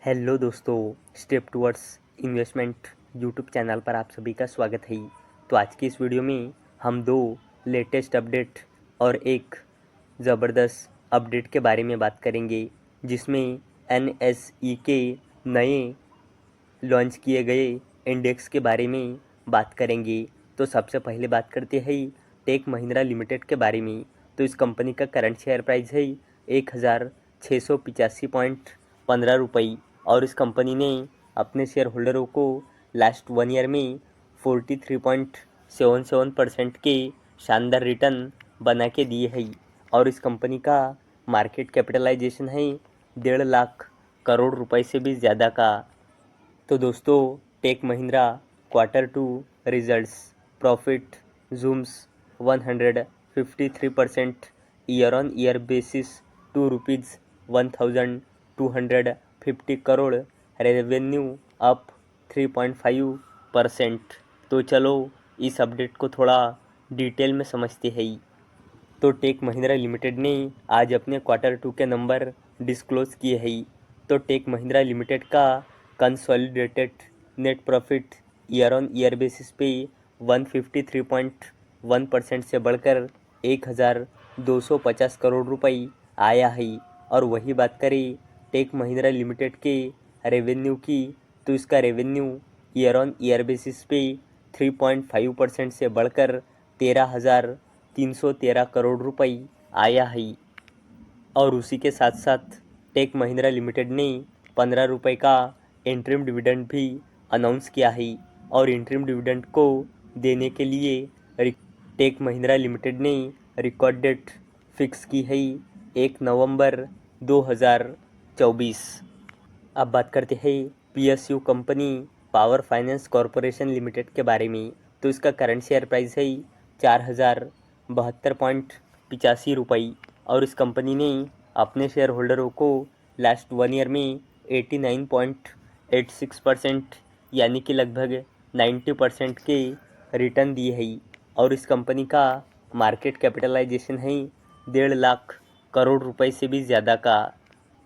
Hello दोस्तों, step towards investment YouTube channel पर आप सभी का स्वागत है। तो आज की इस वीडियो में हम दो लेटेस्ट अपडेट और एक ज़बरदस्त अपडेट के बारे में बात करेंगे, जिसमें एनएसई के नए लॉन्च किए गए इंडेक्स के बारे में बात करेंगे। तो सबसे पहले बात करते हैं टेक महिंद्रा लिमिटेड के बारे में। तो इस कंपनी का करंट शेयर प्राइस है 1685.15 रुपये और इस कंपनी ने अपने शेयर होल्डरों को लास्ट 1 ईयर में 43.77% के शानदार रिटर्न बना के दिए है और इस कंपनी का मार्केट कैपिटलाइजेशन है 1.5 लाख करोड़ रुपए से भी ज़्यादा का। तो दोस्तों, Tech Mahindra Q2 results profit zooms 153% year on year basis to ₹1250 crore, revenue up 3.5%। तो चलो इस अपडेट को थोड़ा डिटेल में समझते हैं। तो टेक महिंद्रा लिमिटेड ने आज अपने Q2 के नंबर डिस्क्लोज किए हैं। तो टेक महिंद्रा लिमिटेड का consolidated net profit year on year basis पे 153.1% से बढ़कर 1250 करोड़ रुपए आया है। और वही बात करें टेक महिंद्रा लिमिटेड के रेवेन्यू की, तो इसका revenue year on year basis पे 3.5% से बढ़कर 13,313 करोड़ रुपए आया है। और उसी के साथ साथ टेक महिंद्रा लिमिटेड ने 15 रुपये का इंटरिम डिविडेंड भी अनाउंस किया है और इंटरिम डिविडेंड को देने के लिए टेक महिंद्रा लिमिटेड ने रिकॉर्ड डेट फिक्स की है 1 नवंबर 2024। अब बात करते हैं PSU company power finance corporation limited के बारे में। तो इसका करंट शेयर प्राइस है 4072.85 रुपये और इस कंपनी ने अपने शेयर होल्डरों को लास्ट 1 ईयर में 89.86% यानी कि लगभग 90% के रिटर्न दिए है और इस कंपनी का मार्केट कैपिटलाइजेशन है 1.5 करोड़ रुपए से भी ज़्यादा का।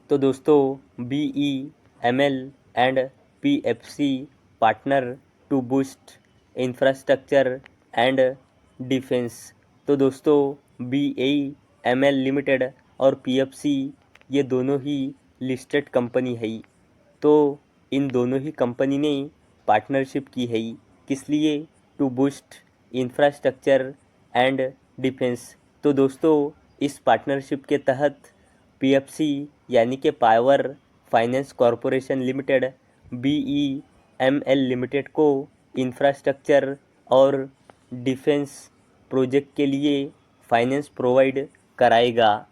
तो दोस्तों, BEML and PFC partner to boost infrastructure and defence. तो दोस्तों, BEML लिमिटेड और PFC ये दोनों ही लिस्टेड कंपनी है। तो इन दोनों ही कंपनी ने पार्टनरशिप की है, किस लिए? To boost infrastructure and defence. तो दोस्तों, इस पार्टनरशिप के तहत PFC यानी कि power finance corporation limited BEML limited को इंफ्रास्ट्रक्चर और डिफेंस प्रोजेक्ट के लिए फाइनेंस प्रोवाइड कराएगा।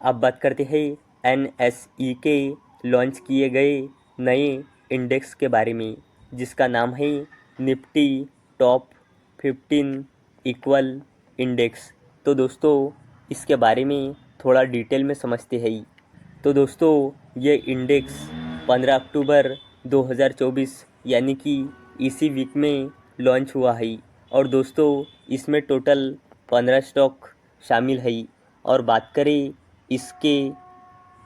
अब बात करते हैं NSE के लॉन्च किए गए नए इंडेक्स के बारे में, जिसका नाम है निफ्टी टॉप 15 इक्वल इंडेक्स। तो दोस्तों, इसके बारे में थोड़ा डिटेल में समझते हैं। तो दोस्तों, ये इंडेक्स 15 अक्टूबर 2024 यानी कि इसी वीक में लॉन्च हुआ है और दोस्तों, इसमें टोटल 15 स्टॉक शामिल है। और बात करें इसके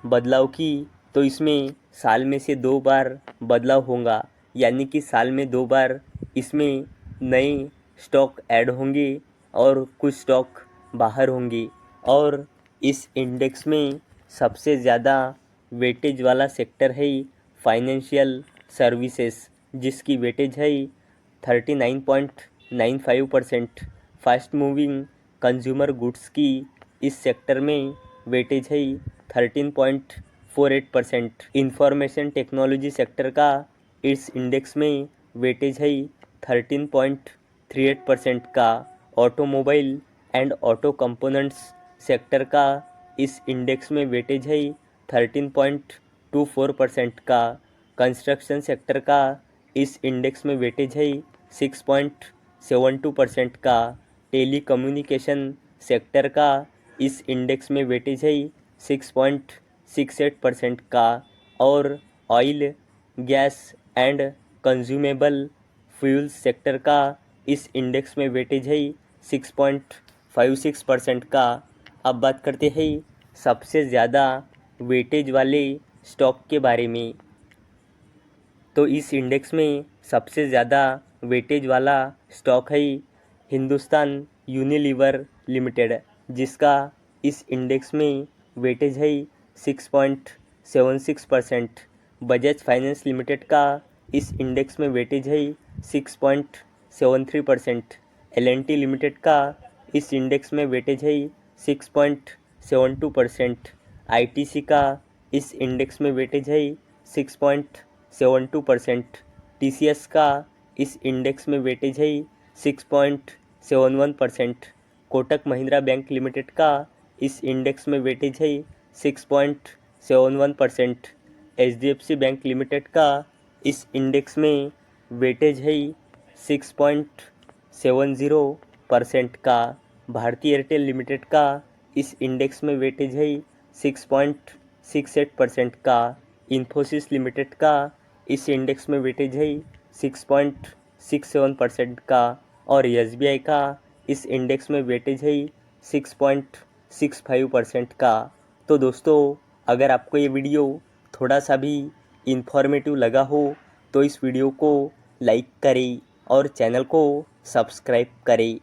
बदलाव की, तो इसमें साल में से 2 बार बदलाव होगा, यानी कि साल में 2 बार इसमें नए स्टॉक ऐड होंगे और कुछ स्टॉक बाहर होंगे। और इस इंडेक्स में सबसे ज़्यादा वेटेज वाला सेक्टर है फाइनेंशियल सर्विसेज, जिसकी वेटेज है 39.95%। फास्ट मूविंग कंज्यूमर गुड्स की इस सेक्टर में वेटेज है 13.48%। इंफॉर्मेशन टेक्नोलॉजी सेक्टर का इस इंडेक्स में वेटेज है 13.38% का। Automobile and auto components sector का इस इंडेक्स में वेटेज है 13.24% का। कंस्ट्रक्शन सेक्टर का इस इंडेक्स में वेटेज है 6.72% का। टेलीकम्युनिकेशन सेक्टर का इस इंडेक्स में वेटेज है 6.68% का। और oil gas and consumable fuels sector का इस इंडेक्स में वेटेज है 6.56% का। अब बात करते हैं सबसे ज़्यादा वेटेज वाले स्टॉक के बारे में। तो इस इंडेक्स में सबसे ज़्यादा वेटेज वाला स्टॉक है हिंदुस्तान यूनिलीवर लिमिटेड, जिसका इस इंडेक्स में वेटेज है 6.76%। बजाज फाइनेंस लिमिटेड का इस इंडेक्स में वेटेज है 6.73%। L&T लिमिटेड का इस इंडेक्स में वेटेज है 6.72%। ITC का इस इंडेक्स में वेटेज है 6.72%। TCS का इस इंडेक्स में वेटेज है 6.71%। कोटक महिंद्रा बैंक लिमिटेड का इस इंडेक्स में वेटेज है 6.71%। HDFC बैंक लिमिटेड का इस इंडेक्स में वेटेज है 6.70% का। भारतीय एयरटेल लिमिटेड का इस इंडेक्स में वेटेज है 6.68% का। इन्फोसिस लिमिटेड का इस इंडेक्स में वेटेज है 6.67% का। और SBI का इस इंडेक्स में वेटेज है 6.65% का। तो दोस्तों, अगर आपको ये वीडियो थोड़ा सा भी इन्फॉर्मेटिव लगा हो तो इस वीडियो को लाइक करें और चैनल को सब्सक्राइब करें।